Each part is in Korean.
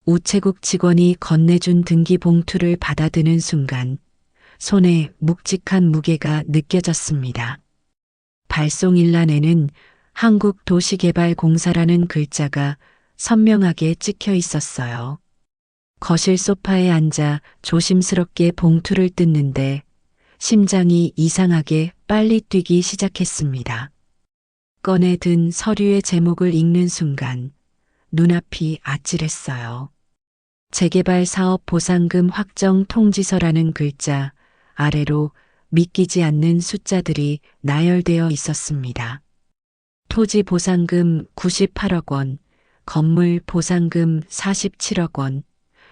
우체국 직원이 건네준 등기 봉투를 받아드는 순간 손에 묵직한 무게가 느껴졌습니다. 발송일란에는 한국도시개발공사라는 글자가 선명하게 찍혀 있었어요. 거실 소파에 앉아 조심스럽게 봉투를 뜯는데 심장이 이상하게 빨리 뛰기 시작했습니다. 꺼내 든 서류의 제목을 읽는 순간 눈앞이 아찔했어요. 재개발 사업 보상금 확정 통지서라는 글자 아래로 믿기지 않는 숫자들이 나열되어 있었습니다. 토지 보상금 98억 원, 건물 보상금 47억 원,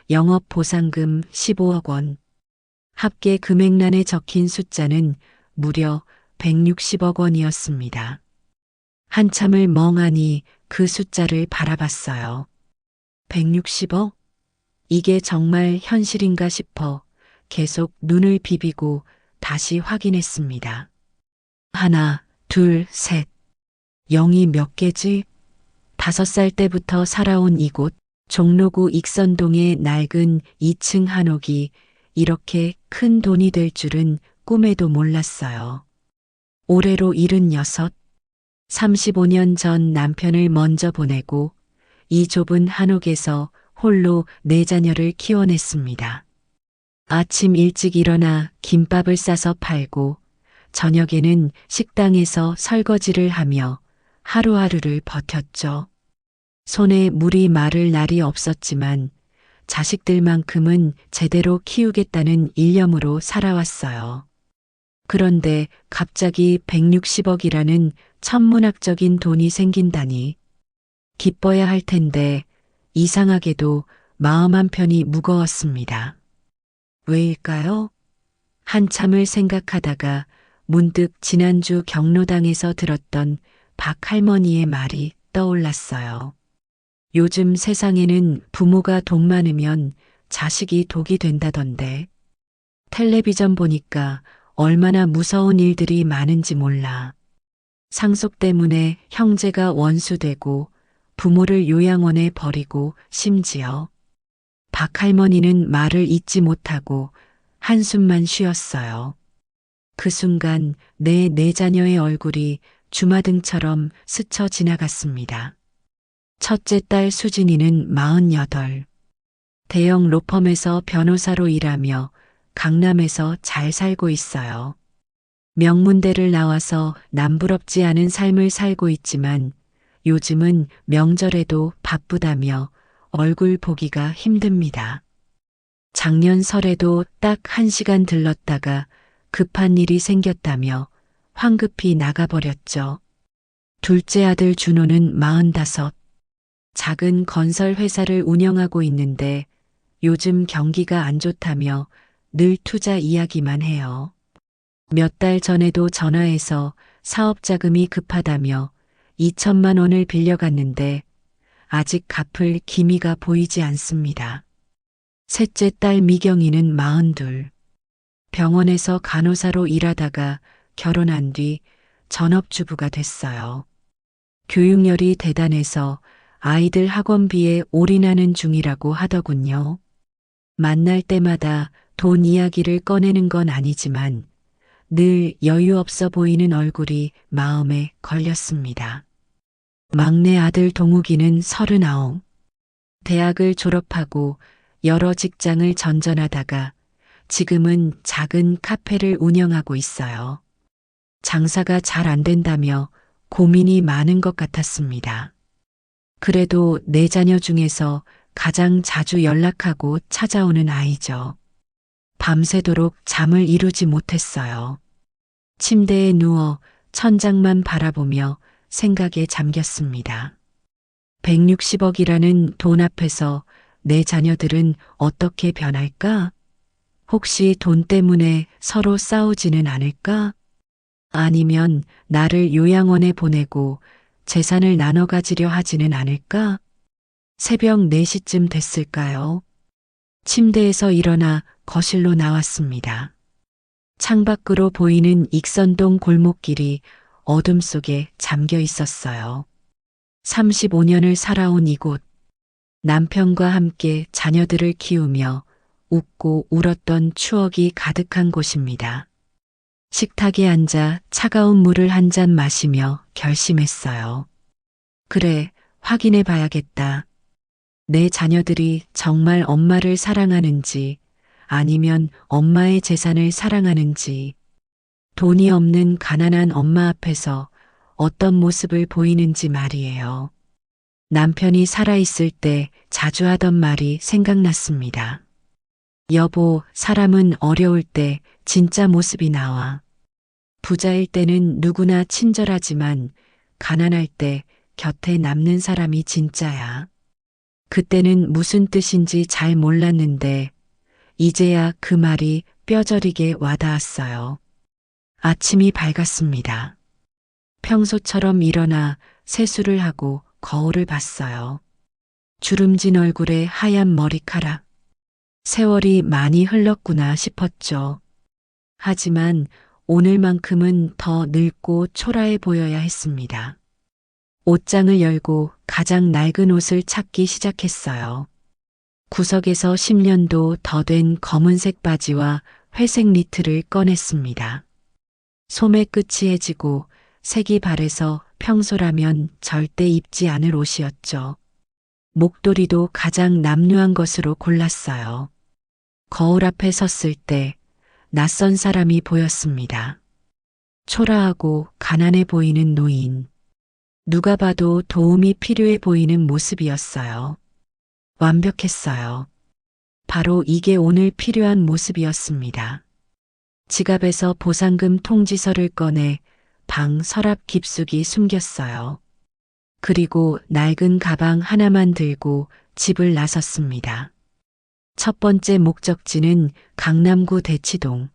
영업 보상금 15억 원. 합계 금액란에 적힌 숫자는 무려 160억 원이었습니다. 한참을 멍하니 그 숫자를 바라봤어요. 160억? 이게 정말 현실인가 싶어 계속 눈을 비비고 다시 확인했습니다. 하나, 둘, 셋. 0이 몇 개지? 5살 때부터 살아온 이곳 종로구 익선동의 낡은 2층 한옥이 이렇게 큰 돈이 될 줄은 꿈에도 몰랐어요. 올해로 76, 35년 전 남편을 먼저 보내고 이 좁은 한옥에서 홀로 4자녀를 키워냈습니다. 아침 일찍 일어나 김밥을 싸서 팔고 저녁에는 식당에서 설거지를 하며 하루하루를 버텼죠. 손에 물이 마를 날이 없었지만 자식들만큼은 제대로 키우겠다는 일념으로 살아왔어요. 그런데 갑자기 160억이라는 천문학적인 돈이 생긴다니 기뻐야 할 텐데 이상하게도 마음 한편이 무거웠습니다. 왜일까요? 한참을 생각하다가 문득 지난주 경로당에서 들었던 박 할머니의 말이 떠올랐어요. 요즘 세상에는 부모가 돈 많으면 자식이 독이 된다던데. 텔레비전 보니까 얼마나 무서운 일들이 많은지 몰라. 상속 때문에 형제가 원수되고 부모를 요양원에 버리고 심지어 박 할머니는 말을 잇지 못하고 한숨만 쉬었어요. 그 순간 내 4자녀의 얼굴이 주마등처럼 스쳐 지나갔습니다. 첫째 딸 수진이는 48. 대형 로펌에서 변호사로 일하며 강남에서 잘 살고 있어요. 명문대를 나와서 남부럽지 않은 삶을 살고 있지만 요즘은 명절에도 바쁘다며 얼굴 보기가 힘듭니다. 작년 설에도 딱 1시간 들렀다가 급한 일이 생겼다며 황급히 나가버렸죠. 둘째 아들 준호는 45. 작은 건설 회사를 운영하고 있는데 요즘 경기가 안 좋다며 늘 투자 이야기만 해요. 몇 달 전에도 전화해서 사업 자금이 급하다며 2천만 원을 빌려갔는데 아직 갚을 기미가 보이지 않습니다. 셋째 딸 미경이는 42. 병원에서 간호사로 일하다가 결혼한 뒤 전업주부가 됐어요. 교육열이 대단해서 아이들 학원비에 올인하는 중이라고 하더군요. 만날 때마다 돈 이야기를 꺼내는 건 아니지만 늘 여유 없어 보이는 얼굴이 마음에 걸렸습니다. 막내 아들 동욱이는 39. 대학을 졸업하고 여러 직장을 전전하다가 지금은 작은 카페를 운영하고 있어요. 장사가 잘 안 된다며 고민이 많은 것 같았습니다. 그래도 4자녀 중에서 가장 자주 연락하고 찾아오는 아이죠. 밤새도록 잠을 이루지 못했어요. 침대에 누워 천장만 바라보며 생각에 잠겼습니다. 160억이라는 돈 앞에서 내 자녀들은 어떻게 변할까? 혹시 돈 때문에 서로 싸우지는 않을까? 아니면 나를 요양원에 보내고 재산을 나눠 가지려 하지는 않을까? 새벽 4시쯤 됐을까요? 침대에서 일어나 거실로 나왔습니다. 창밖으로 보이는 익선동 골목길이 어둠 속에 잠겨 있었어요. 35년을 살아온 이곳, 남편과 함께 자녀들을 키우며 웃고 울었던 추억이 가득한 곳입니다. 식탁에 앉아 차가운 물을 한 잔 마시며 결심했어요. 그래, 확인해 봐야겠다. 내 자녀들이 정말 엄마를 사랑하는지 아니면 엄마의 재산을 사랑하는지, 돈이 없는 가난한 엄마 앞에서 어떤 모습을 보이는지 말이에요. 남편이 살아있을 때 자주 하던 말이 생각났습니다. 여보, 사람은 어려울 때 진짜 모습이 나와. 부자일 때는 누구나 친절하지만 가난할 때 곁에 남는 사람이 진짜야. 그때는 무슨 뜻인지 잘 몰랐는데 이제야 그 말이 뼈저리게 와닿았어요. 아침이 밝았습니다. 평소처럼 일어나 세수를 하고 거울을 봤어요. 주름진 얼굴에 하얀 머리카락. 세월이 많이 흘렀구나 싶었죠. 하지만 오늘만큼은 더 늙고 초라해 보여야 했습니다. 옷장을 열고 가장 낡은 옷을 찾기 시작했어요. 구석에서 10년도 더 된 검은색 바지와 회색 니트를 꺼냈습니다. 소매 끝이 해지고 색이 바래서 평소라면 절대 입지 않을 옷이었죠. 목도리도 가장 남루한 것으로 골랐어요. 거울 앞에 섰을 때 낯선 사람이 보였습니다. 초라하고 가난해 보이는 노인. 누가 봐도 도움이 필요해 보이는 모습이었어요. 완벽했어요. 바로 이게 오늘 필요한 모습이었습니다. 지갑에서 보상금 통지서를 꺼내 방 서랍 깊숙이 숨겼어요. 그리고 낡은 가방 하나만 들고 집을 나섰습니다. 첫 번째 목적지는 강남구 대치동,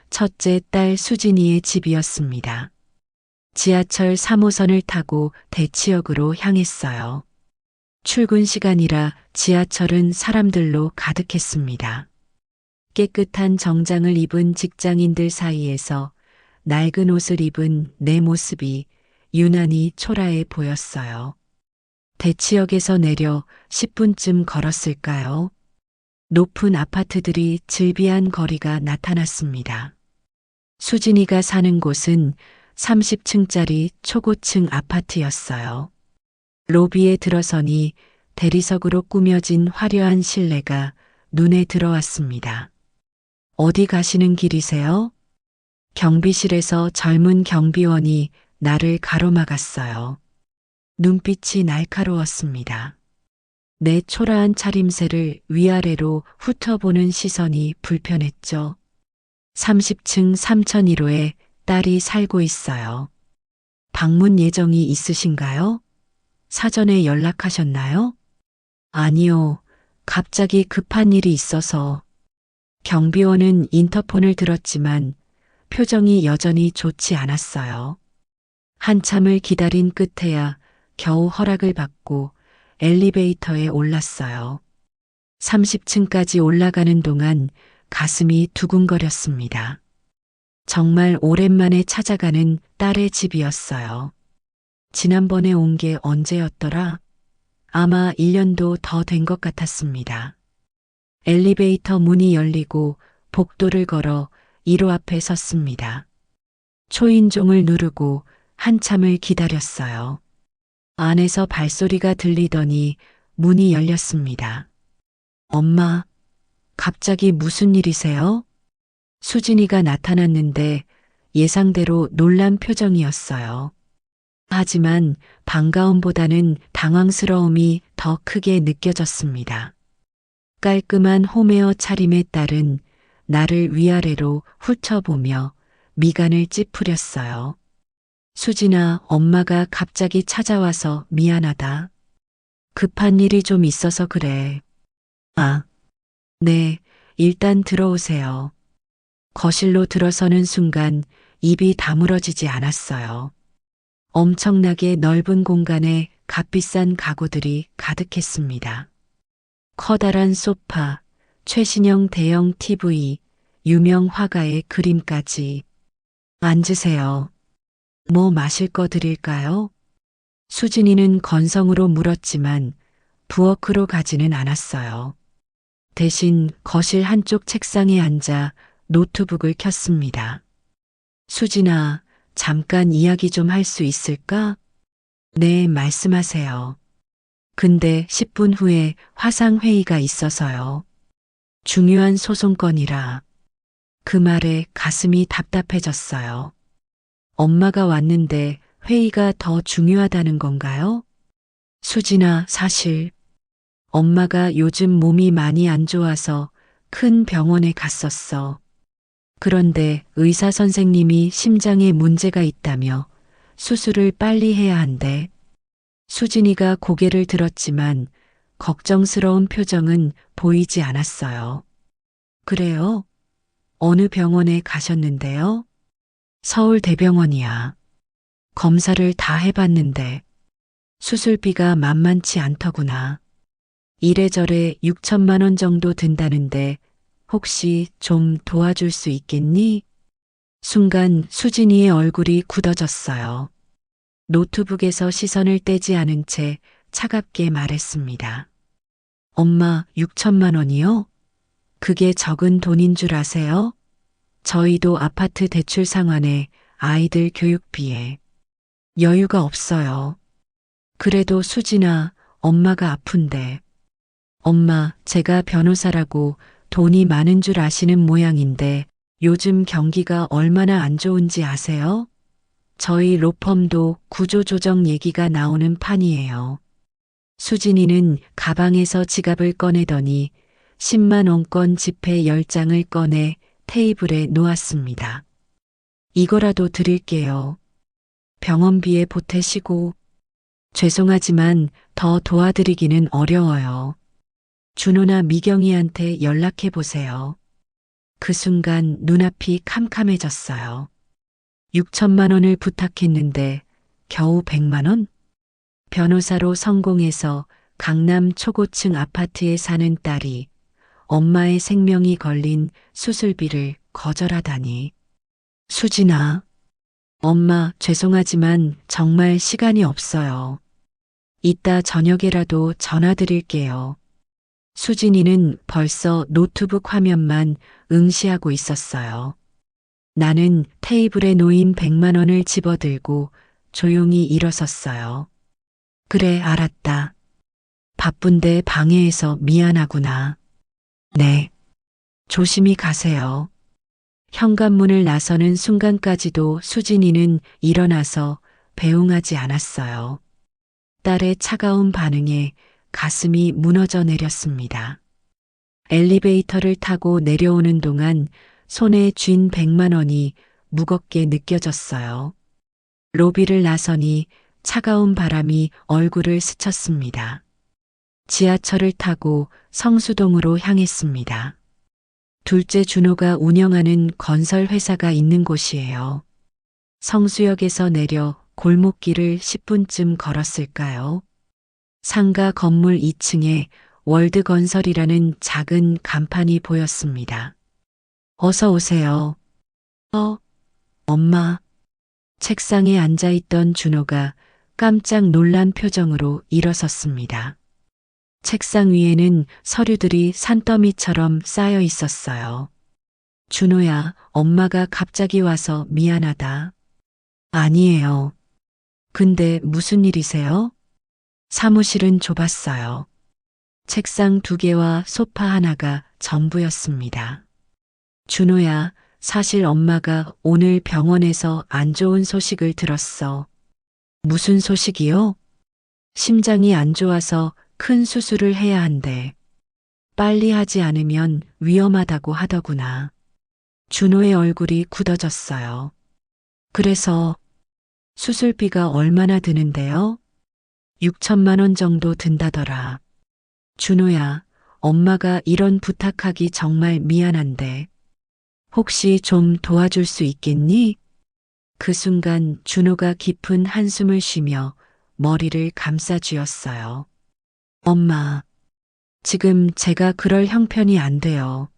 첫째 딸 수진이의 집이었습니다. 지하철 3호선을 타고 대치역으로 향했어요. 출근 시간이라 지하철은 사람들로 가득했습니다. 깨끗한 정장을 입은 직장인들 사이에서 낡은 옷을 입은 내 모습이 유난히 초라해 보였어요. 대치역에서 내려 10분쯤 걸었을까요? 높은 아파트들이 즐비한 거리가 나타났습니다. 수진이가 사는 곳은 30층짜리 초고층 아파트였어요. 로비에 들어서니 대리석으로 꾸며진 화려한 실내가 눈에 들어왔습니다. 어디 가시는 길이세요? 경비실에서 젊은 경비원이 나를 가로막았어요. 눈빛이 날카로웠습니다. 내 초라한 차림새를 위아래로 훑어보는 시선이 불편했죠. 30층 3001호에 딸이 살고 있어요. 방문 예정이 있으신가요? 사전에 연락하셨나요? 아니요. 갑자기 급한 일이 있어서. 경비원은 인터폰을 들었지만 표정이 여전히 좋지 않았어요. 한참을 기다린 끝에야 겨우 허락을 받고 엘리베이터에 올랐어요. 30층까지 올라가는 동안 가슴이 두근거렸습니다. 정말 오랜만에 찾아가는 딸의 집이었어요. 지난번에 온 게 언제였더라? 아마 1년도 더 된 것 같았습니다. 엘리베이터 문이 열리고 복도를 걸어 1호 앞에 섰습니다. 초인종을 누르고 한참을 기다렸어요. 안에서 발소리가 들리더니 문이 열렸습니다. 엄마, 갑자기 무슨 일이세요? 수진이가 나타났는데 예상대로 놀란 표정이었어요. 하지만 반가움보다는 당황스러움이 더 크게 느껴졌습니다. 깔끔한 홈웨어 차림의 딸은 나를 위아래로 훑어보며 미간을 찌푸렸어요. 수진아, 엄마가 갑자기 찾아와서 미안하다. 급한 일이 좀 있어서 그래. 아, 네, 일단 들어오세요. 거실로 들어서는 순간 입이 다물어지지 않았어요. 엄청나게 넓은 공간에 값비싼 가구들이 가득했습니다. 커다란 소파, 최신형 대형 TV, 유명 화가의 그림까지. 앉으세요. 뭐 마실 거 드릴까요? 수진이는 건성으로 물었지만 부엌으로 가지는 않았어요. 대신 거실 한쪽 책상에 앉아 노트북을 켰습니다. 수진아, 잠깐 이야기 좀 할 수 있을까? 네, 말씀하세요. 근데 10분 후에 화상회의가 있어서요. 중요한 소송건이라. 그 말에 가슴이 답답해졌어요. 엄마가 왔는데 회의가 더 중요하다는 건가요? 수진아, 사실 엄마가 요즘 몸이 많이 안 좋아서 큰 병원에 갔었어. 그런데 의사 선생님이 심장에 문제가 있다며 수술을 빨리 해야 한대. 수진이가 고개를 들었지만 걱정스러운 표정은 보이지 않았어요. 그래요? 어느 병원에 가셨는데요? 서울대병원이야. 검사를 다 해봤는데 수술비가 만만치 않더구나. 이래저래 6천만 원 정도 든다는데 혹시 좀 도와줄 수 있겠니? 순간 수진이의 얼굴이 굳어졌어요. 노트북에서 시선을 떼지 않은 채 차갑게 말했습니다. 엄마, 6천만 원이요? 그게 적은 돈인 줄 아세요? 저희도 아파트 대출 상환에 아이들 교육비에 여유가 없어요. 그래도 수진아, 엄마가 아픈데. 엄마, 제가 변호사라고 돈이 많은 줄 아시는 모양인데 요즘 경기가 얼마나 안 좋은지 아세요? 저희 로펌도 구조조정 얘기가 나오는 판이에요. 수진이는 가방에서 지갑을 꺼내더니 10만 원권 지폐 10장을 꺼내 테이블에 놓았습니다. 이거라도 드릴게요. 병원비에 보태시고. 죄송하지만 더 도와드리기는 어려워요. 준호나 미경이한테 연락해 보세요. 그 순간 눈앞이 캄캄해졌어요. 6천만 원을 부탁했는데 겨우 100만 원? 변호사로 성공해서 강남 초고층 아파트에 사는 딸이 엄마의 생명이 걸린 수술비를 거절하다니. 수진아, 엄마 죄송하지만 정말 시간이 없어요. 이따 저녁에라도 전화 드릴게요. 수진이는 벌써 노트북 화면만 응시하고 있었어요. 나는 테이블에 놓인 100만 원을 집어들고 조용히 일어섰어요. 그래, 알았다. 바쁜데 방해해서 미안하구나. 네. 조심히 가세요. 현관문을 나서는 순간까지도 수진이는 일어나서 배웅하지 않았어요. 딸의 차가운 반응에 가슴이 무너져 내렸습니다. 엘리베이터를 타고 내려오는 동안 손에 쥔 100만 원이 무겁게 느껴졌어요. 로비를 나서니 차가운 바람이 얼굴을 스쳤습니다. 지하철을 타고 성수동으로 향했습니다. 둘째 준호가 운영하는 건설 회사가 있는 곳이에요. 성수역에서 내려 골목길을 10분쯤 걸었을까요? 상가 건물 2층에 월드건설이라는 작은 간판이 보였습니다. 어서 오세요. 엄마. 책상에 앉아있던 준호가 깜짝 놀란 표정으로 일어섰습니다. 책상 위에는 서류들이 산더미처럼 쌓여 있었어요. 준호야, 엄마가 갑자기 와서 미안하다. 아니에요. 근데 무슨 일이세요? 사무실은 좁았어요. 책상 2개와 소파 하나가 전부였습니다. 준호야, 사실 엄마가 오늘 병원에서 안 좋은 소식을 들었어. 무슨 소식이요? 심장이 안 좋아서 큰 수술을 해야 한대. 빨리 하지 않으면 위험하다고 하더구나. 준호의 얼굴이 굳어졌어요. 그래서 수술비가 얼마나 드는데요? 6천만 원 정도 든다더라. 준호야, 엄마가 이런 부탁하기 정말 미안한데 혹시 좀 도와줄 수 있겠니? 그 순간 준호가 깊은 한숨을 쉬며 머리를 감싸 쥐었어요. 엄마, 지금 제가 그럴 형편이 안 돼요.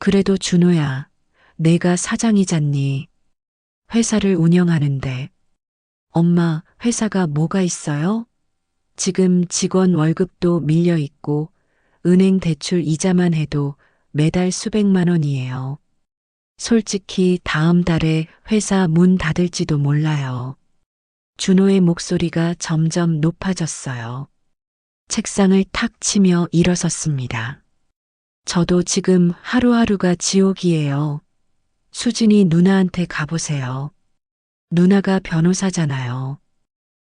그래도 준호야, 내가 사장이잖니. 회사를 운영하는데. 엄마, 회사가 뭐가 있어요? 지금 직원 월급도 밀려 있고 은행 대출 이자만 해도 매달 수백만 원이에요. 솔직히 다음 달에 회사 문 닫을지도 몰라요. 준호의 목소리가 점점 높아졌어요. 책상을 탁 치며 일어섰습니다. 저도 지금 하루하루가 지옥이에요. 수진이 누나한테 가보세요. 누나가 변호사잖아요.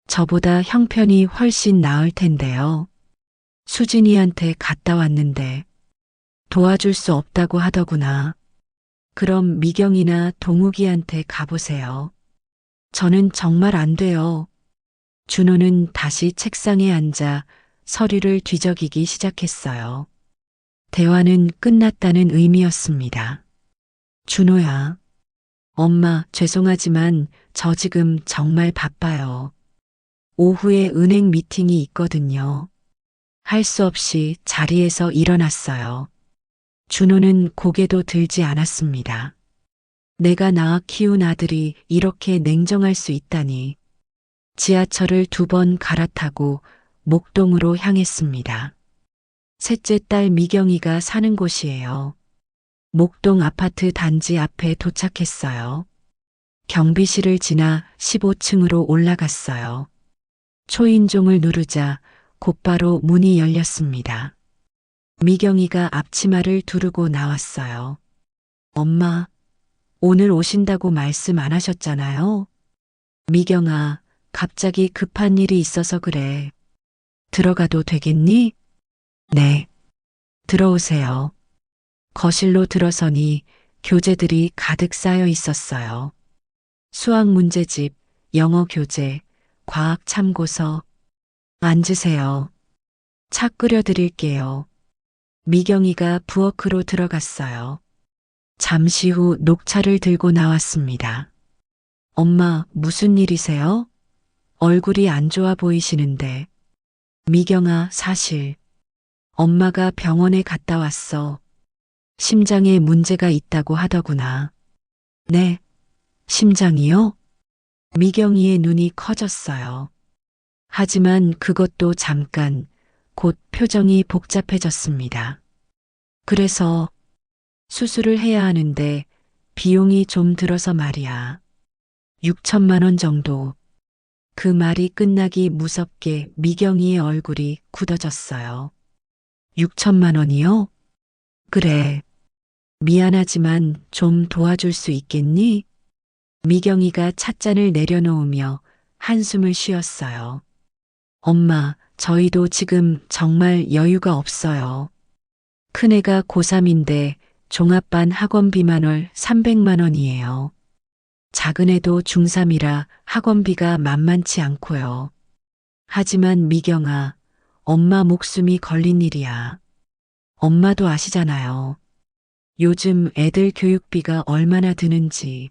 저보다 형편이 훨씬 나을 텐데요. 수진이한테 갔다 왔는데 도와줄 수 없다고 하더구나. 그럼 미경이나 동욱이한테 가보세요. 저는 정말 안 돼요. 준호는 다시 책상에 앉아 서류를 뒤적이기 시작했어요. 대화는 끝났다는 의미였습니다. 준호야. 엄마, 죄송하지만 저 지금 정말 바빠요. 오후에 은행 미팅이 있거든요. 할 수 없이 자리에서 일어났어요. 준호는 고개도 들지 않았습니다. 내가 낳아 키운 아들이 이렇게 냉정할 수 있다니. 지하철을 2번 갈아타고 목동으로 향했습니다. 셋째 딸 미경이가 사는 곳이에요. 목동 아파트 단지 앞에 도착했어요. 경비실을 지나 15층으로 올라갔어요. 초인종을 누르자 곧바로 문이 열렸습니다. 미경이가 앞치마를 두르고 나왔어요. 엄마, 오늘 오신다고 말씀 안 하셨잖아요? 미경아, 갑자기 급한 일이 있어서 그래. 들어가도 되겠니? 네. 들어오세요. 거실로 들어서니 교재들이 가득 쌓여 있었어요. 수학 문제집, 영어 교재, 과학 참고서. 앉으세요. 차 끓여 드릴게요. 미경이가 부엌으로 들어갔어요. 잠시 후 녹차를 들고 나왔습니다. 엄마, 무슨 일이세요? 얼굴이 안 좋아 보이시는데. 미경아, 사실 엄마가 병원에 갔다 왔어. 심장에 문제가 있다고 하더구나. 네, 심장이요? 미경이의 눈이 커졌어요. 하지만 그것도 잠깐, 곧 표정이 복잡해졌습니다. 그래서 수술을 해야 하는데 비용이 좀 들어서 말이야. 6천만 원 정도. 그 말이 끝나기 무섭게 미경이의 얼굴이 굳어졌어요. 6천만 원이요? 그래. 미안하지만 좀 도와줄 수 있겠니? 미경이가 찻잔을 내려놓으며 한숨을 쉬었어요. 엄마, 저희도 지금 정말 여유가 없어요. 큰애가 고3인데 종합반 학원비만 월 300만 원이에요. 작은애도 중3이라 학원비가 만만치 않고요. 하지만 미경아, 엄마 목숨이 걸린 일이야. 엄마도 아시잖아요. 요즘 애들 교육비가 얼마나 드는지.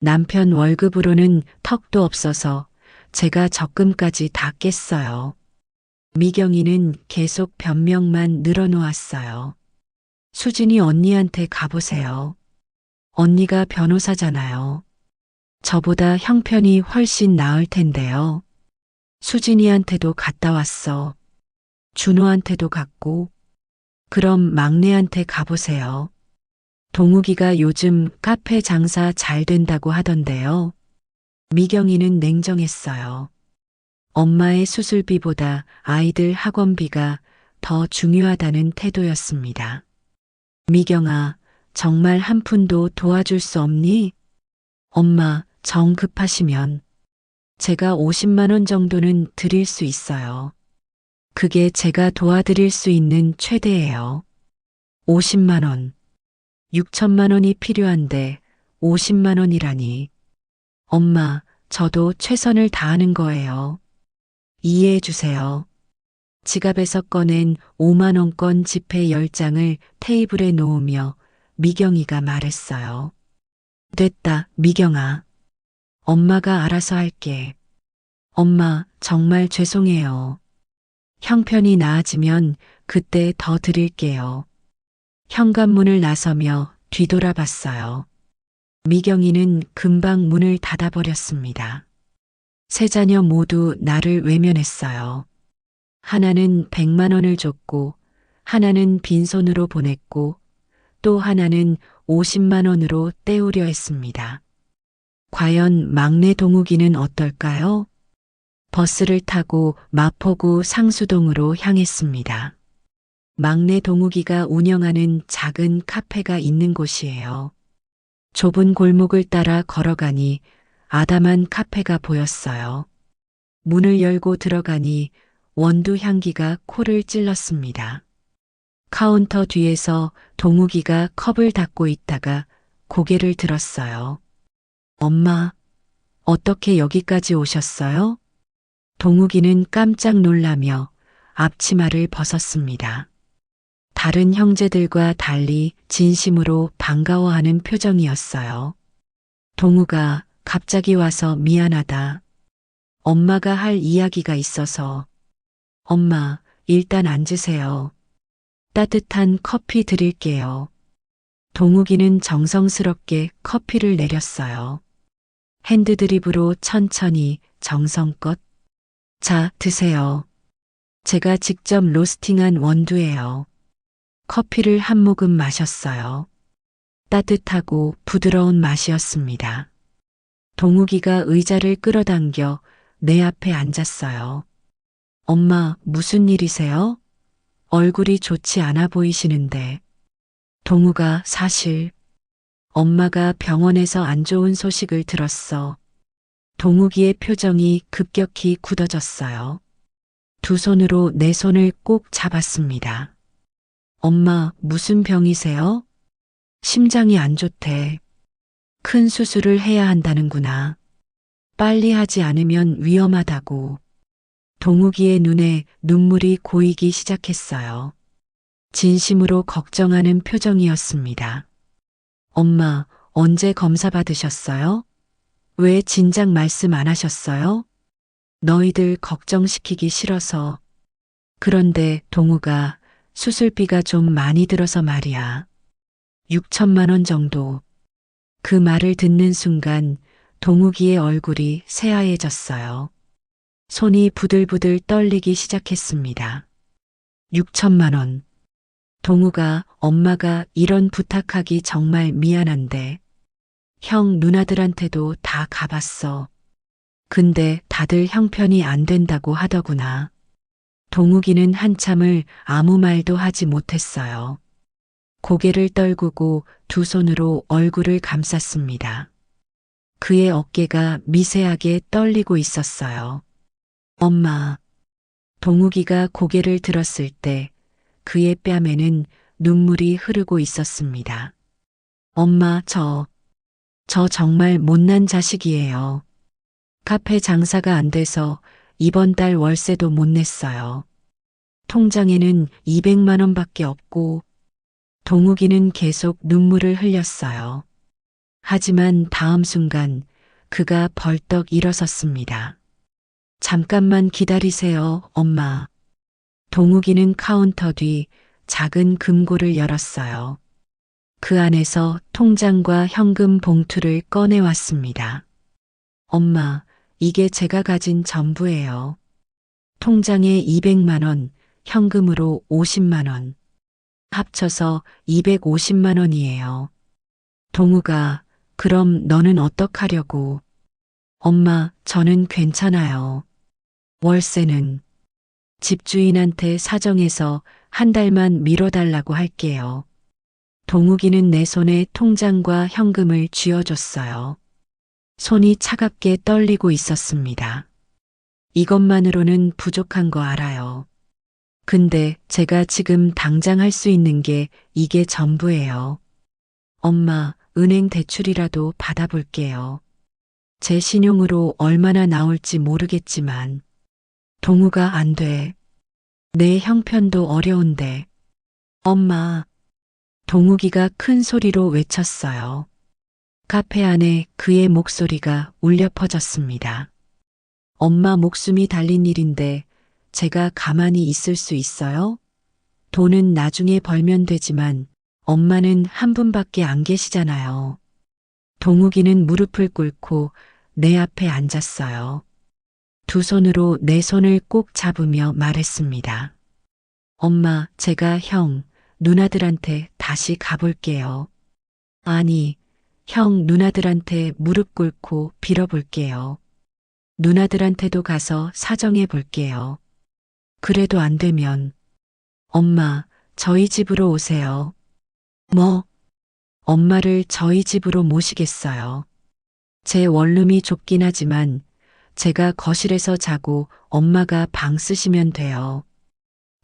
남편 월급으로는 턱도 없어서 제가 적금까지 다 깼어요. 미경이는 계속 변명만 늘어놓았어요. 수진이 언니한테 가보세요. 언니가 변호사잖아요. 저보다 형편이 훨씬 나을 텐데요. 수진이한테도 갔다 왔어. 준호한테도 갔고. 그럼 막내한테 가보세요. 동욱이가 요즘 카페 장사 잘 된다고 하던데요. 미경이는 냉정했어요. 엄마의 수술비보다 아이들 학원비가 더 중요하다는 태도였습니다. 미경아, 정말 한 푼도 도와줄 수 없니? 엄마, 정 급하시면 제가 50만 원 정도는 드릴 수 있어요. 그게 제가 도와드릴 수 있는 최대예요. 50만 원. 6천만 원이 필요한데 50만 원이라니. 엄마, 저도 최선을 다하는 거예요. 이해해 주세요. 지갑에서 꺼낸 5만 원권 지폐 10장을 테이블에 놓으며 미경이가 말했어요. 됐다, 미경아. 엄마가 알아서 할게. 엄마, 정말 죄송해요. 형편이 나아지면 그때 더 드릴게요. 현관문을 나서며 뒤돌아봤어요. 미경이는 금방 문을 닫아버렸습니다. 세 자녀 모두 나를 외면했어요. 하나는 100만 원을 줬고, 하나는 빈손으로 보냈고, 또 하나는 50만 원으로 때우려 했습니다. 과연 막내 동욱이는 어떨까요? 버스를 타고 마포구 상수동으로 향했습니다. 막내 동욱이가 운영하는 작은 카페가 있는 곳이에요. 좁은 골목을 따라 걸어가니 아담한 카페가 보였어요. 문을 열고 들어가니 원두 향기가 코를 찔렀습니다. 카운터 뒤에서 동욱이가 컵을 닦고 있다가 고개를 들었어요. 엄마, 어떻게 여기까지 오셨어요? 동욱이는 깜짝 놀라며 앞치마를 벗었습니다. 다른 형제들과 달리 진심으로 반가워하는 표정이었어요. 동욱아, 갑자기 와서 미안하다. 엄마가 할 이야기가 있어서. 엄마, 일단 앉으세요. 따뜻한 커피 드릴게요. 동욱이는 정성스럽게 커피를 내렸어요. 핸드드립으로 천천히 정성껏. 자, 드세요. 제가 직접 로스팅한 원두예요. 커피를 한 모금 마셨어요. 따뜻하고 부드러운 맛이었습니다. 동욱이가 의자를 끌어당겨 내 앞에 앉았어요. 엄마, 무슨 일이세요? 얼굴이 좋지 않아 보이시는데. 동욱아, 사실 엄마가 병원에서 안 좋은 소식을 들었어. 동욱이의 표정이 급격히 굳어졌어요. 두 손으로 내 손을 꼭 잡았습니다. 엄마, 무슨 병이세요? 심장이 안 좋대. 큰 수술을 해야 한다는구나. 빨리 하지 않으면 위험하다고. 동욱이의 눈에 눈물이 고이기 시작했어요. 진심으로 걱정하는 표정이었습니다. 엄마, 언제 검사 받으셨어요? 왜 진작 말씀 안 하셨어요? 너희들 걱정시키기 싫어서. 그런데 동욱아, 수술비가 좀 많이 들어서 말이야. 6천만 원 정도. 그 말을 듣는 순간 동욱이의 얼굴이 새하얘졌어요. 손이 부들부들 떨리기 시작했습니다. 6천만 원. 동욱아, 엄마가 이런 부탁하기 정말 미안한데. 형 누나들한테도 다 가봤어. 근데 다들 형편이 안 된다고 하더구나. 동욱이는 한참을 아무 말도 하지 못했어요. 고개를 떨구고 두 손으로 얼굴을 감쌌습니다. 그의 어깨가 미세하게 떨리고 있었어요. 엄마. 동욱이가 고개를 들었을 때 그의 뺨에는 눈물이 흐르고 있었습니다. 엄마, 저 정말 못난 자식이에요. 카페 장사가 안 돼서 이번 달 월세도 못 냈어요. 통장에는 200만 원밖에 없고. 동욱이는 계속 눈물을 흘렸어요. 하지만 다음 순간 그가 벌떡 일어섰습니다. 잠깐만 기다리세요, 엄마. 동욱이는 카운터 뒤 작은 금고를 열었어요. 그 안에서 통장과 현금 봉투를 꺼내왔습니다. 엄마, 이게 제가 가진 전부예요. 통장에 200만 원, 현금으로 50만 원. 합쳐서 250만 원이에요. 동욱아, 그럼 너는 어떡하려고? 엄마, 저는 괜찮아요. 월세는 집주인한테 사정해서 한 달만 미뤄달라고 할게요. 동욱이는 내 손에 통장과 현금을 쥐어줬어요. 손이 차갑게 떨리고 있었습니다. 이것만으로는 부족한 거 알아요. 근데 제가 지금 당장 할 수 있는 게 이게 전부예요. 엄마, 은행 대출이라도 받아볼게요. 제 신용으로 얼마나 나올지 모르겠지만. 동우가 안 돼. 내 형편도 어려운데. 엄마. 동욱이가 큰 소리로 외쳤어요. 카페 안에 그의 목소리가 울려 퍼졌습니다. 엄마 목숨이 달린 일인데 제가 가만히 있을 수 있어요? 돈은 나중에 벌면 되지만 엄마는 한 분밖에 안 계시잖아요. 동욱이는 무릎을 꿇고 내 앞에 앉았어요. 두 손으로 내 손을 꼭 잡으며 말했습니다. 엄마, 제가 형, 누나들한테 다시 가볼게요. 아니, 형, 누나들한테 무릎 꿇고 빌어볼게요. 누나들한테도 가서 사정해 볼게요. 그래도 안 되면, 엄마, 저희 집으로 오세요. 뭐? 엄마를 저희 집으로 모시겠어요. 제 원룸이 좁긴 하지만 제가 거실에서 자고 엄마가 방 쓰시면 돼요.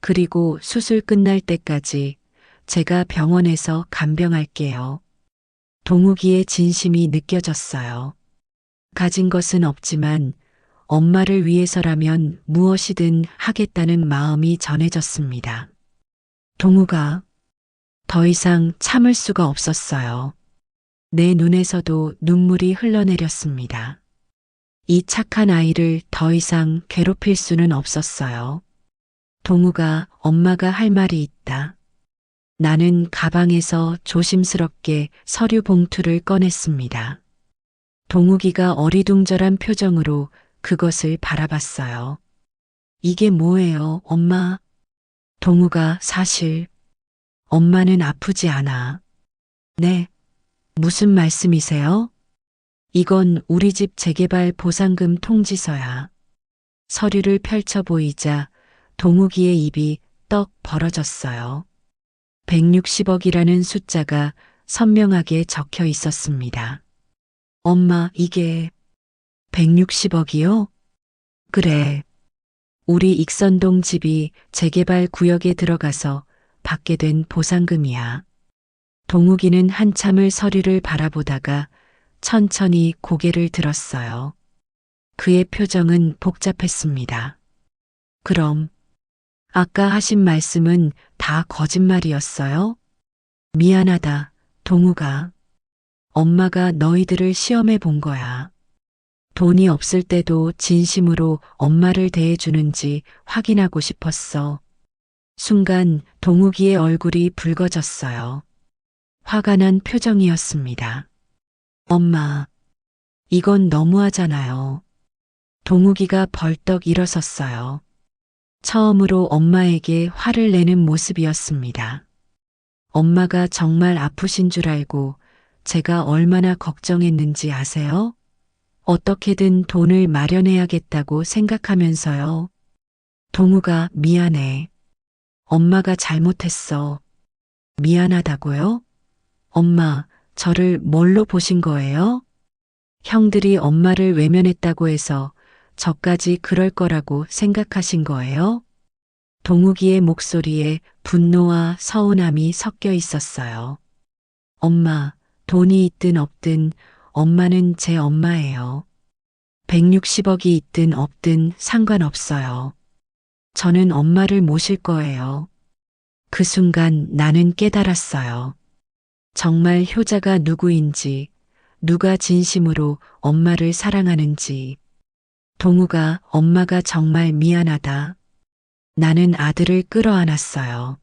그리고 수술 끝날 때까지 제가 병원에서 간병할게요. 동욱이의 진심이 느껴졌어요. 가진 것은 없지만 엄마를 위해서라면 무엇이든 하겠다는 마음이 전해졌습니다. 동욱아, 더 이상 참을 수가 없었어요. 내 눈에서도 눈물이 흘러내렸습니다. 이 착한 아이를 더 이상 괴롭힐 수는 없었어요. 동우가 엄마가 할 말이 있다. 나는 가방에서 조심스럽게 서류 봉투를 꺼냈습니다. 동욱이가 어리둥절한 표정으로 그것을 바라봤어요. 이게 뭐예요, 엄마? 동우가 사실 엄마는 아프지 않아. 네, 무슨 말씀이세요? 이건 우리 집 재개발 보상금 통지서야. 서류를 펼쳐 보이자 동욱이의 입이 떡 벌어졌어요. 160억이라는 숫자가 선명하게 적혀 있었습니다. 엄마, 이게 160억이요? 그래. 우리 익선동 집이 재개발 구역에 들어가서 받게 된 보상금이야. 동욱이는 한참을 서류를 바라보다가 천천히 고개를 들었어요. 그의 표정은 복잡했습니다. 그럼 아까 하신 말씀은 다 거짓말이었어요? 미안하다, 동욱아. 엄마가 너희들을 시험해 본 거야. 돈이 없을 때도 진심으로 엄마를 대해주는지 확인하고 싶었어. 순간 동욱이의 얼굴이 붉어졌어요. 화가 난 표정이었습니다. 엄마, 이건 너무하잖아요. 동욱이가 벌떡 일어섰어요. 처음으로 엄마에게 화를 내는 모습이었습니다. 엄마가 정말 아프신 줄 알고 제가 얼마나 걱정했는지 아세요? 어떻게든 돈을 마련해야겠다고 생각하면서요. 동우가 미안해. 엄마가 잘못했어. 미안하다고요? 엄마, 저를 뭘로 보신 거예요? 형들이 엄마를 외면했다고 해서 저까지 그럴 거라고 생각하신 거예요? 동욱이의 목소리에 분노와 서운함이 섞여 있었어요. 엄마, 돈이 있든 없든 엄마는 제 엄마예요. 160억이 있든 없든 상관없어요. 저는 엄마를 모실 거예요. 그 순간 나는 깨달았어요. 정말 효자가 누구인지, 누가 진심으로 엄마를 사랑하는지. 동우가 엄마가 정말 미안하다. 나는 아들을 끌어안았어요.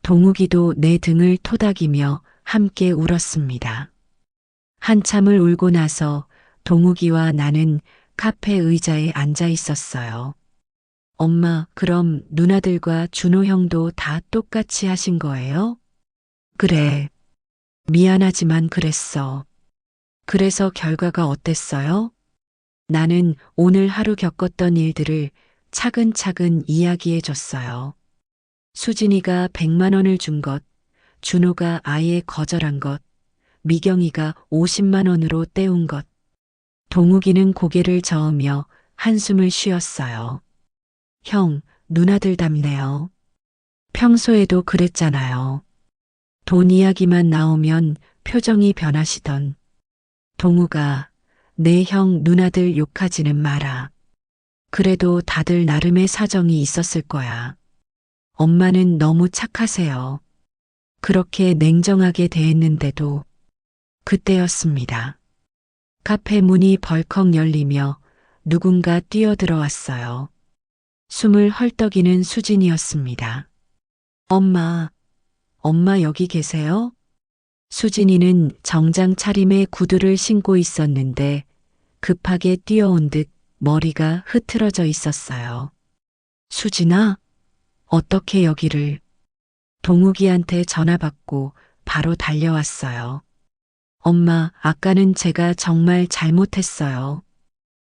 동욱이도 내 등을 토닥이며 함께 울었습니다. 한참을 울고 나서 동욱이와 나는 카페 의자에 앉아 있었어요. 엄마, 그럼 누나들과 준호 형도 다 똑같이 하신 거예요? 그래. 미안하지만 그랬어. 그래서 결과가 어땠어요? 나는 오늘 하루 겪었던 일들을 차근차근 이야기해 줬어요. 수진이가 100만 원을 준 것, 준호가 아예 거절한 것, 미경이가 50만 원으로 때운 것. 동욱이는 고개를 저으며 한숨을 쉬었어요. 형, 누나들 답네요. 평소에도 그랬잖아요. 돈 이야기만 나오면 표정이 변하시던. 동우가 내 형 누나들 욕하지는 마라. 그래도 다들 나름의 사정이 있었을 거야. 엄마는 너무 착하세요. 그렇게 냉정하게 대했는데도 그때였습니다. 카페 문이 벌컥 열리며 누군가 뛰어들어왔어요. 숨을 헐떡이는 수진이었습니다. 엄마, 엄마 여기 계세요? 수진이는 정장 차림에 구두를 신고 있었는데 급하게 뛰어온 듯 머리가 흐트러져 있었어요. 수진아, 어떻게 여기를? 동욱이한테 전화 받고 바로 달려왔어요. 엄마, 아까는 제가 정말 잘못했어요.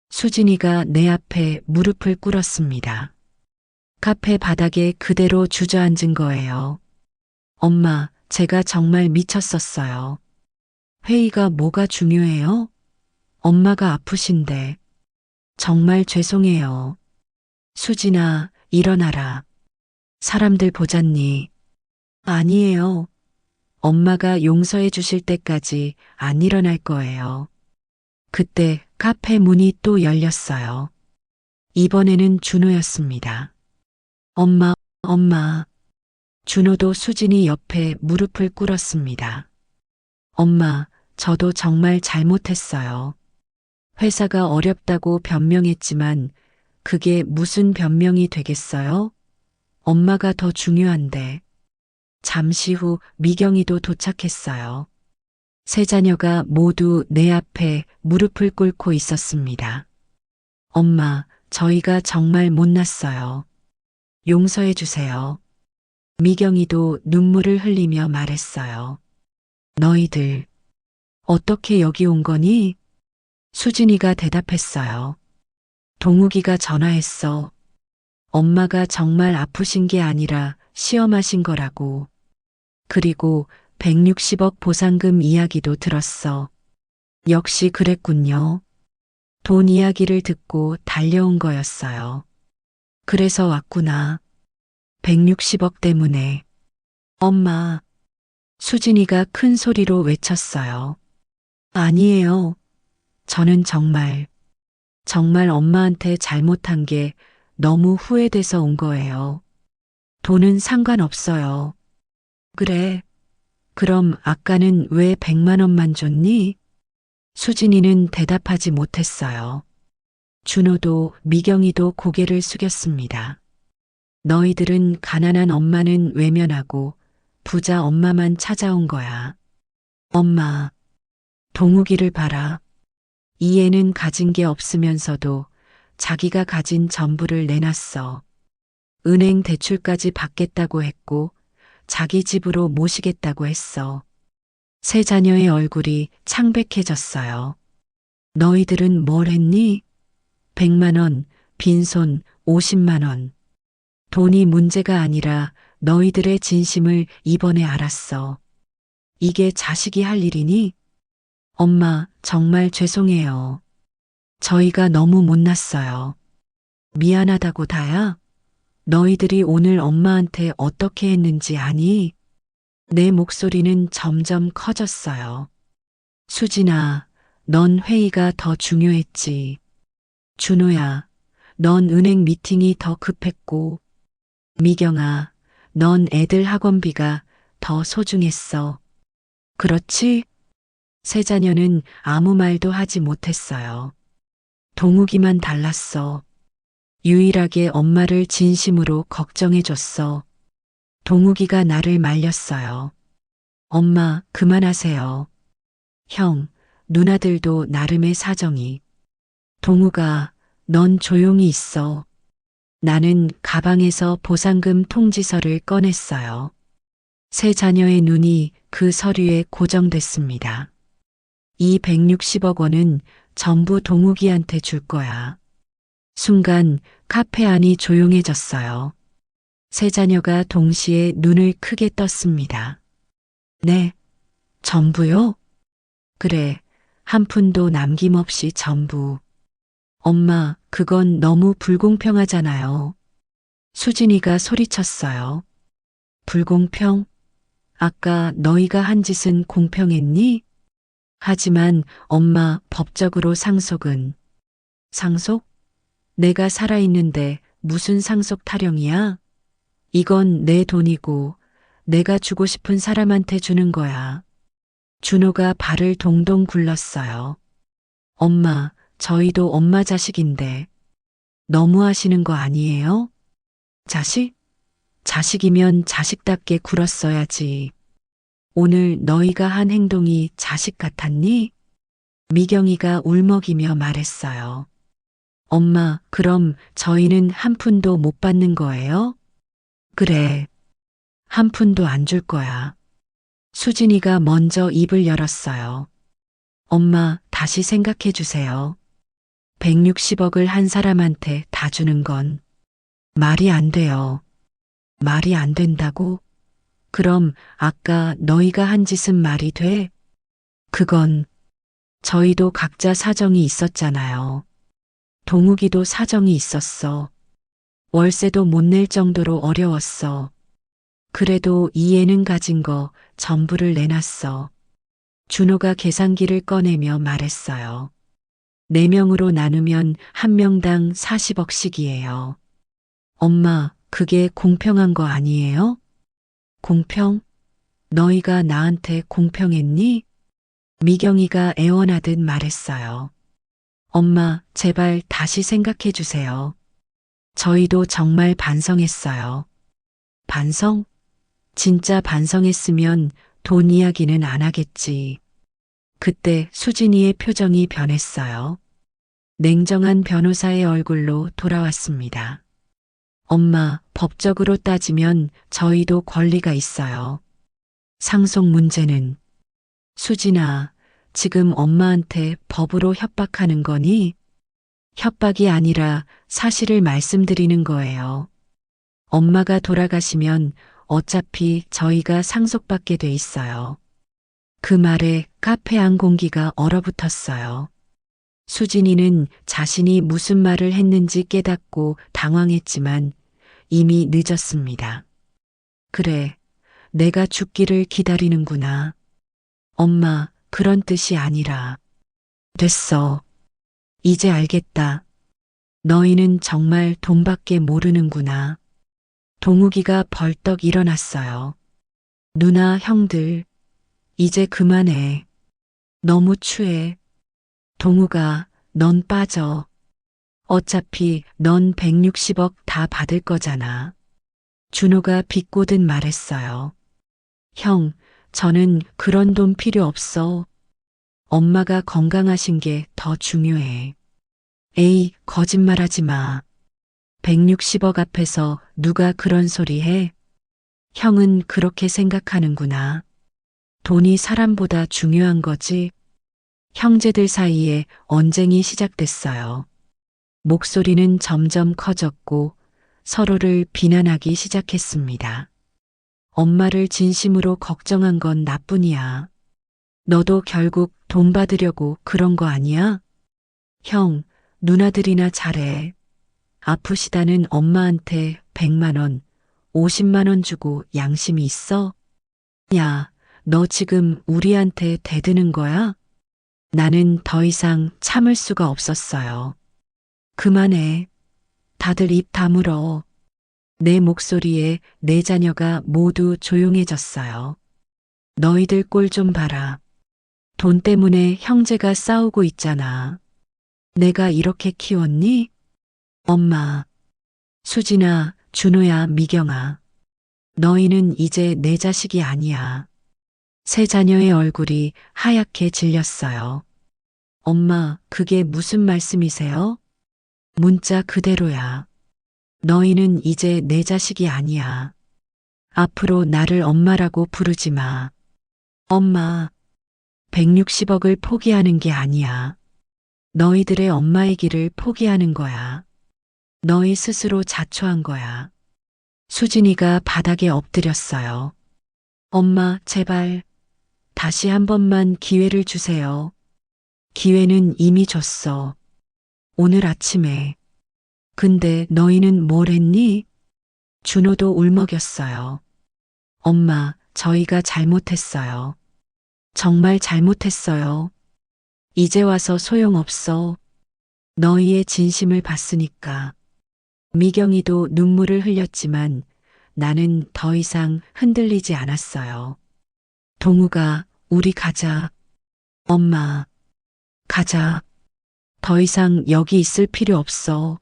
수진이가 내 앞에 무릎을 꿇었습니다. 카페 바닥에 그대로 주저앉은 거예요. 엄마, 제가 정말 미쳤었어요. 회의가 뭐가 중요해요? 엄마가 아프신데. 정말 죄송해요. 수진아, 일어나라. 사람들 보잖니. 아니에요. 엄마가 용서해 주실 때까지 안 일어날 거예요. 그때 카페 문이 또 열렸어요. 이번에는 준호였습니다. 엄마, 엄마. 준호도 수진이 옆에 무릎을 꿇었습니다. 엄마, 저도 정말 잘못했어요. 회사가 어렵다고 변명했지만 그게 무슨 변명이 되겠어요? 엄마가 더 중요한데. 잠시 후 미경이도 도착했어요. 세 자녀가 모두 내 앞에 무릎을 꿇고 있었습니다. 엄마, 저희가 정말 못났어요. 용서해 주세요. 미경이도 눈물을 흘리며 말했어요. 너희들, 어떻게 여기 온 거니? 수진이가 대답했어요. 동욱이가 전화했어. 엄마가 정말 아프신 게 아니라 시험하신 거라고. 그리고 160억 보상금 이야기도 들었어. 역시 그랬군요. 돈 이야기를 듣고 달려온 거였어요. 그래서 왔구나. 160억 때문에. 엄마. 수진이가 큰 소리로 외쳤어요. 아니에요. 저는 정말 엄마한테 잘못한 게 너무 후회돼서 온 거예요. 돈은 상관없어요. 그래. 그럼 아까는 왜 100만 원만 줬니? 수진이는 대답하지 못했어요. 준호도 미경이도 고개를 숙였습니다. 너희들은 가난한 엄마는 외면하고 부자 엄마만 찾아온 거야. 엄마, 동욱이를 봐라. 이 애는 가진 게 없으면서도 자기가 가진 전부를 내놨어. 은행 대출까지 받겠다고 했고 자기 집으로 모시겠다고 했어. 세 자녀의 얼굴이 창백해졌어요. 너희들은 뭘 했니? 100만 원, 빈손 50만 원. 돈이 문제가 아니라 너희들의 진심을 이번에 알았어. 이게 자식이 할 일이니? 엄마, 정말 죄송해요. 저희가 너무 못났어요. 미안하다고 다야? 너희들이 오늘 엄마한테 어떻게 했는지 아니? 내 목소리는 점점 커졌어요. 수진아, 넌 회의가 더 중요했지. 준호야, 넌 은행 미팅이 더 급했고. 미경아, 넌 애들 학원비가 더 소중했어. 그렇지? 세 자녀는 아무 말도 하지 못했어요. 동욱이만 달랐어. 유일하게 엄마를 진심으로 걱정해줬어. 동욱이가 나를 말렸어요. 엄마, 그만하세요. 형, 누나들도 나름의 사정이. 동욱아, 넌 조용히 있어. 나는 가방에서 보상금 통지서를 꺼냈어요. 세 자녀의 눈이 그 서류에 고정됐습니다. 이 160억 원은 전부 동욱이한테 줄 거야. 순간 카페 안이 조용해졌어요. 세 자녀가 동시에 눈을 크게 떴습니다. 네, 전부요? 그래, 한 푼도 남김없이 전부. 엄마, 그건 너무 불공평하잖아요. 수진이가 소리쳤어요. 불공평? 아까 너희가 한 짓은 공평했니? 하지만 엄마, 법적으로 상속은. 상속? 내가 살아있는데 무슨 상속 타령이야? 이건 내 돈이고 내가 주고 싶은 사람한테 주는 거야. 준호가 발을 동동 굴렀어요. 엄마, 저희도 엄마 자식인데 너무하시는 거 아니에요? 자식? 자식이면 자식답게 굴었어야지. 오늘 너희가 한 행동이 자식 같았니? 미경이가 울먹이며 말했어요. 엄마, 그럼 저희는 한 푼도 못 받는 거예요? 그래, 한 푼도 안 줄 거야. 수진이가 먼저 입을 열었어요. 엄마, 다시 생각해 주세요. 160억을 한 사람한테 다 주는 건 말이 안 돼요. 말이 안 된다고? 그럼 아까 너희가 한 짓은 말이 돼? 그건 저희도 각자 사정이 있었잖아요. 동욱이도 사정이 있었어. 월세도 못 낼 정도로 어려웠어. 그래도 이 애는 가진 거 전부를 내놨어. 준호가 계산기를 꺼내며 말했어요. 4명으로 나누면 한 명당 40억씩이에요. 엄마, 그게 공평한 거 아니에요? 공평? 너희가 나한테 공평했니? 미경이가 애원하듯 말했어요. 엄마, 제발 다시 생각해 주세요. 저희도 정말 반성했어요. 반성? 진짜 반성했으면 돈 이야기는 안 하겠지. 그때 수진이의 표정이 변했어요. 냉정한 변호사의 얼굴로 돌아왔습니다. 엄마, 법적으로 따지면 저희도 권리가 있어요. 상속 문제는 수진아, 지금 엄마한테 법으로 협박하는 거니? 협박이 아니라 사실을 말씀드리는 거예요. 엄마가 돌아가시면 어차피 저희가 상속받게 돼 있어요. 그 말에 카페 안 공기가 얼어붙었어요. 수진이는 자신이 무슨 말을 했는지 깨닫고 당황했지만 이미 늦었습니다. 그래, 내가 죽기를 기다리는구나. 엄마, 그런 뜻이 아니라. 됐어. 이제 알겠다. 너희는 정말 돈밖에 모르는구나. 동욱이가 벌떡 일어났어요. 누나, 형들, 이제 그만해. 너무 추해. 동욱아, 넌 빠져. 어차피 넌 160억 다 받을 거잖아. 준호가 비꼬듯 말했어요. 형, 저는 그런 돈 필요 없어. 엄마가 건강하신 게 더 중요해. 에이, 거짓말하지 마. 160억 앞에서 누가 그런 소리 해? 형은 그렇게 생각하는구나. 돈이 사람보다 중요한 거지. 형제들 사이에 언쟁이 시작됐어요. 목소리는 점점 커졌고 서로를 비난하기 시작했습니다. 엄마를 진심으로 걱정한 건 나뿐이야. 너도 결국 돈 받으려고 그런 거 아니야? 형, 누나들이나 잘해. 아프시다는 엄마한테 100만 원, 50만 원 주고 양심이 있어? 야, 너 지금 우리한테 대드는 거야? 나는 더 이상 참을 수가 없었어요. 그만해. 다들 입 다물어. 내 목소리에 내 자녀가 모두 조용해졌어요. 너희들 꼴 좀 봐라. 돈 때문에 형제가 싸우고 있잖아. 내가 이렇게 키웠니? 엄마, 수진아, 준호야, 미경아. 너희는 이제 내 자식이 아니야. 세 자녀의 얼굴이 하얗게 질렸어요. 엄마, 그게 무슨 말씀이세요? 문자 그대로야. 너희는 이제 내 자식이 아니야. 앞으로 나를 엄마라고 부르지 마. 엄마, 160억을 포기하는 게 아니야. 너희들의 엄마의 길을 포기하는 거야. 너희 스스로 자초한 거야. 수진이가 바닥에 엎드렸어요. 엄마, 제발, 다시 한 번만 기회를 주세요. 기회는 이미 줬어. 오늘 아침에. 근데 너희는 뭘 했니? 준호도 울먹였어요. 엄마, 저희가 잘못했어요. 정말 잘못했어요. 이제 와서 소용없어. 너희의 진심을 봤으니까. 미경이도 눈물을 흘렸지만 나는 더 이상 흔들리지 않았어요. 동우가, 우리 가자. 엄마, 가자. 더 이상 여기 있을 필요 없어.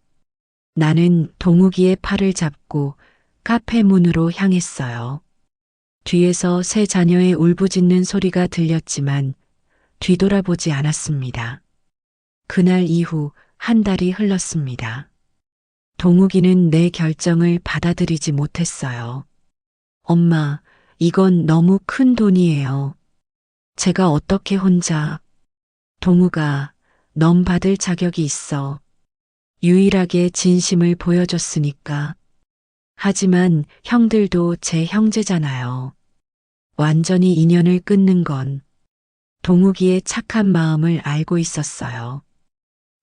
나는 동욱이의 팔을 잡고 카페 문으로 향했어요. 뒤에서 세 자녀의 울부짖는 소리가 들렸지만 뒤돌아보지 않았습니다. 그날 이후 한 달이 흘렀습니다. 동욱이는 내 결정을 받아들이지 못했어요. 엄마, 이건 너무 큰 돈이에요. 제가 어떻게 혼자. 동욱아, 넌 받을 자격이 있어. 유일하게 진심을 보여줬으니까. 하지만 형들도 제 형제잖아요. 완전히 인연을 끊는 건 동욱이의 착한 마음을 알고 있었어요.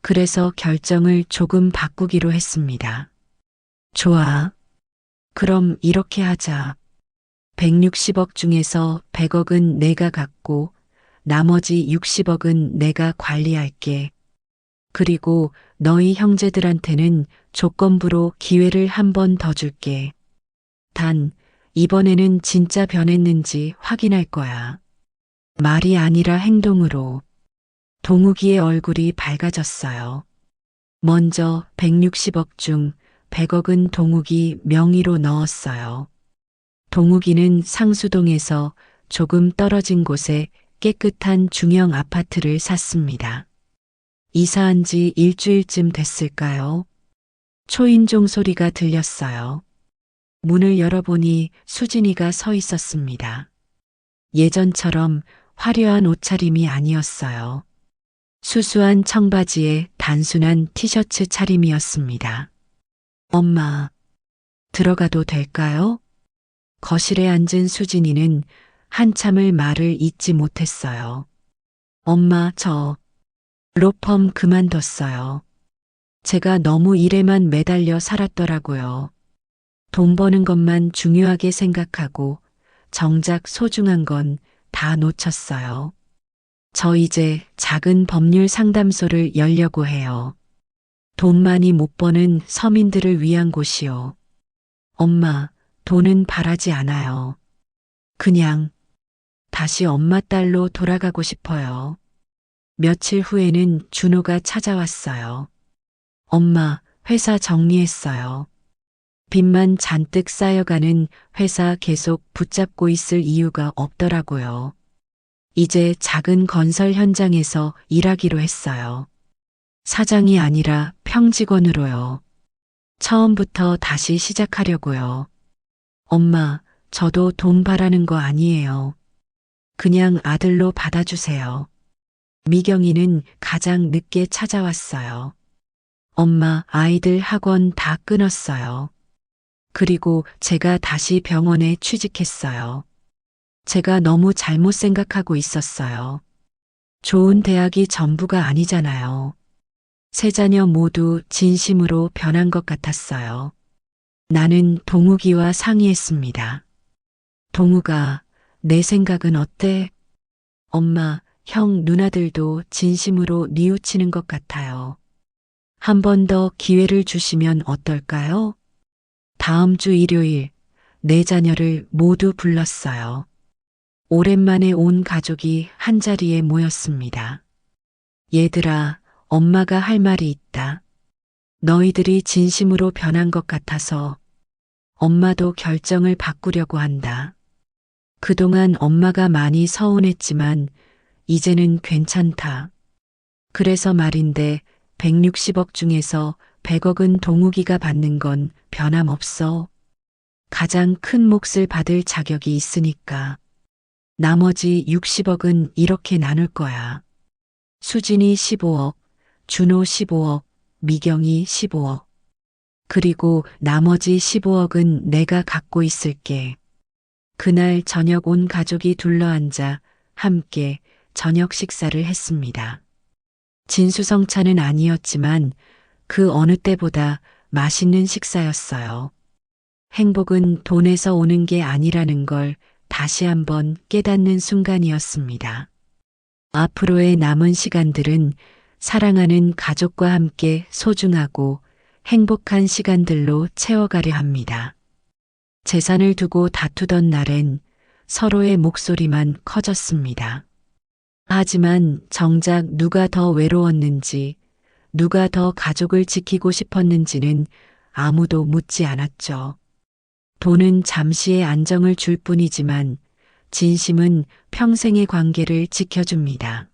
그래서 결정을 조금 바꾸기로 했습니다. 좋아. 그럼 이렇게 하자. 160억 중에서 100억은 내가 갖고 나머지 60억은 내가 관리할게. 그리고 너희 형제들한테는 조건부로 기회를 한 번 더 줄게. 단, 이번에는 진짜 변했는지 확인할 거야. 말이 아니라 행동으로. 동욱이의 얼굴이 밝아졌어요. 먼저 160억 중 100억은 동욱이 명의로 넣었어요. 동욱이는 상수동에서 조금 떨어진 곳에 깨끗한 중형 아파트를 샀습니다. 이사한 지 일주일쯤 됐을까요? 초인종 소리가 들렸어요. 문을 열어보니 수진이가 서 있었습니다. 예전처럼 화려한 옷차림이 아니었어요. 수수한 청바지에 단순한 티셔츠 차림이었습니다. 엄마, 들어가도 될까요? 거실에 앉은 수진이는 한참을 말을 잇지 못했어요. 엄마, 저 로펌 그만뒀어요. 제가 너무 일에만 매달려 살았더라고요. 돈 버는 것만 중요하게 생각하고 정작 소중한 건 다 놓쳤어요. 저 이제 작은 법률 상담소를 열려고 해요. 돈 많이 못 버는 서민들을 위한 곳이요. 엄마, 돈은 바라지 않아요. 그냥 다시 엄마 딸로 돌아가고 싶어요. 며칠 후에는 준호가 찾아왔어요. 엄마, 회사 정리했어요. 빚만 잔뜩 쌓여가는 회사 계속 붙잡고 있을 이유가 없더라고요. 이제 작은 건설 현장에서 일하기로 했어요. 사장이 아니라 평직원으로요. 처음부터 다시 시작하려고요. 엄마, 저도 돈 바라는 거 아니에요. 그냥 아들로 받아주세요. 미경이는 가장 늦게 찾아왔어요. 엄마, 아이들 학원 다 끊었어요. 그리고 제가 다시 병원에 취직했어요. 제가 너무 잘못 생각하고 있었어요. 좋은 대학이 전부가 아니잖아요. 세 자녀 모두 진심으로 변한 것 같았어요. 나는 동욱이와 상의했습니다. 동욱아, 내 생각은 어때? 엄마, 형, 누나들도 진심으로 뉘우치는 것 같아요. 한 번 더 기회를 주시면 어떨까요? 다음 주 일요일, 네 자녀를 모두 불렀어요. 오랜만에 온 가족이 한자리에 모였습니다. 얘들아, 엄마가 할 말이 있다. 너희들이 진심으로 변한 것 같아서 엄마도 결정을 바꾸려고 한다. 그동안 엄마가 많이 서운했지만 이제는 괜찮다. 그래서 말인데 160억 중에서 100억은 동욱이가 받는 건 변함없어. 가장 큰 몫을 받을 자격이 있으니까. 나머지 60억은 이렇게 나눌 거야. 수진이 15억, 준호 15억, 미경이 15억. 그리고 나머지 15억은 내가 갖고 있을게. 그날 저녁 온 가족이 둘러앉아 함께 저녁 식사를 했습니다. 진수성찬은 아니었지만 그 어느 때보다 맛있는 식사였어요. 행복은 돈에서 오는 게 아니라는 걸 다시 한번 깨닫는 순간이었습니다. 앞으로의 남은 시간들은 사랑하는 가족과 함께 소중하고 행복한 시간들로 채워가려 합니다. 재산을 두고 다투던 날엔 서로의 목소리만 커졌습니다. 하지만 정작 누가 더 외로웠는지, 누가 더 가족을 지키고 싶었는지는 아무도 묻지 않았죠. 돈은 잠시의 안정을 줄 뿐이지만 진심은 평생의 관계를 지켜줍니다.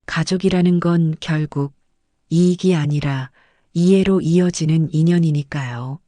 가족이라는 건 결국 이익이 아니라 이해로 이어지는 인연이니까요.